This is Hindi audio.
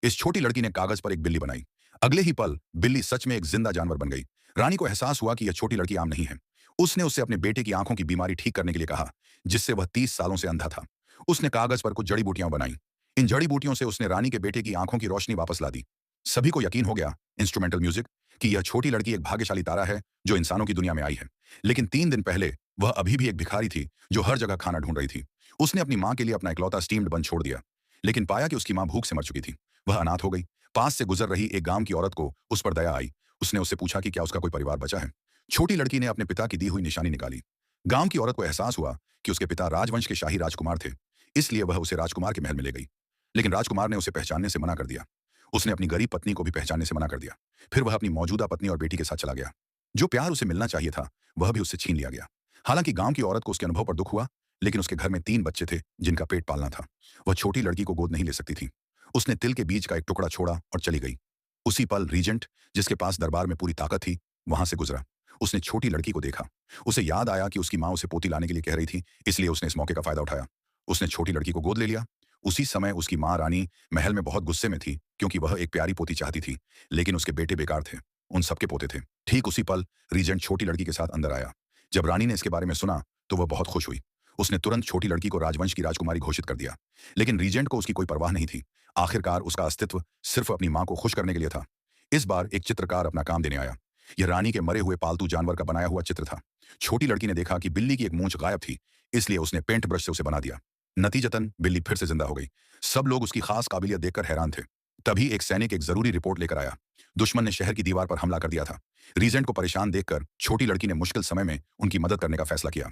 इस छोटी लड़की ने कागज पर एक बिल्ली बनाई। अगले ही पल बिल्ली सच में एक जिंदा जानवर बन गई। रानी को एहसास हुआ कि यह छोटी लड़की आम नहीं है। उसने उससे अपने बेटे की आंखों की बीमारी ठीक करने के लिए कहा, जिससे वह 30 सालों से अंधा था। उसने कागज पर कुछ जड़ी बूटियां बनाई। इन जड़ी बूटियों से उसने रानी के बेटे की आंखों की रोशनी वापस ला दी। सभी को यकीन हो गया, इंस्ट्रूमेंटल म्यूजिक, कि यह छोटी लड़की एक भाग्यशाली तारा है जो इंसानों की दुनिया में आई है। लेकिन 3 दिन पहले वह अभी भी एक भिखारी थी जो हर जगह खाना ढूंढ रही थी। उसने अपनी मां के लिए अपना इकलौता स्टीम्ड बन छोड़ दिया, लेकिन पाया कि उसकी मां भूख से मर चुकी थी। वह अनाथ हो गई। पास से गुजर रही एक गांव की औरत को उस पर दया आई। उसने उससे पूछा कि क्या उसका कोई परिवार बचा है। छोटी लड़की ने अपने पिता की दी हुई निशानी निकाली। गांव की औरत को एहसास हुआ कि उसके पिता राजवंश के शाही राजकुमार थे, इसलिए वह उसे राजकुमार के महल में ले गई। लेकिन राजकुमार ने उसे पहचानने से मना कर दिया। उसने अपनी गरीब पत्नी को भी पहचानने से मना कर दिया। फिर वह अपनी मौजूदा पत्नी और बेटी के साथ चला गया। जो प्यार उसे मिलना चाहिए था वह भी उससे छीन लिया गया। हालांकि गांव की औरत को उसके अनुभव पर दुख हुआ, लेकिन उसके घर में 3 बच्चे थे जिनका पेट पालना था। वह छोटी लड़की को गोद नहीं ले सकती थी। उसने तिल के बीज का एक टुकड़ा छोड़ा और चली गई। उसी पल रीजेंट, जिसके पास दरबार में पूरी ताकत थी, वहां से गुजरा। उसने छोटी लड़की को देखा। उसे याद आया कि उसकी मां उसे पोती लाने के लिए कह रही थी, इसलिए उसने इस मौके का फायदा उठाया। उसने छोटी लड़की को गोद ले लिया। उसी समय उसकी मां रानी महल में बहुत गुस्से में थी, क्योंकि वह एक प्यारी पोती चाहती थी, लेकिन उसके बेटे बेकार थे। उन सबके पोते थे। ठीक उसी पल रीजेंट छोटी लड़की के साथ अंदर आया। जब रानी ने इसके बारे में सुना तो वह बहुत खुश हुई। उसने तुरंत छोटी लड़की को राजवंश की राजकुमारी घोषित कर दिया। लेकिन रीजेंट को उसकी कोई परवाह नहीं थी। आखिरकार उसका अस्तित्व सिर्फ अपनी मां को खुश करने के लिए था। इस बार एक चित्रकार अपना काम देने आया। यह रानी के मरे हुए पालतू जानवर का बनाया हुआ चित्र था। छोटी लड़की ने देखा कि बिल्ली की एक मूंछ गायब थी, इसलिए उसने पेंट ब्रश से उसे बना दिया। नतीजतन बिल्ली फिर से जिंदा हो गई। सब लोग उसकी खास काबिलियत देखकर हैरान थे। तभी एक सैनिक एक जरूरी रिपोर्ट लेकर आया। दुश्मन ने शहर की दीवार पर हमला कर दिया था। रीजेंट को परेशान देखकर छोटी लड़की ने मुश्किल समय में उनकी मदद करने का फैसला किया।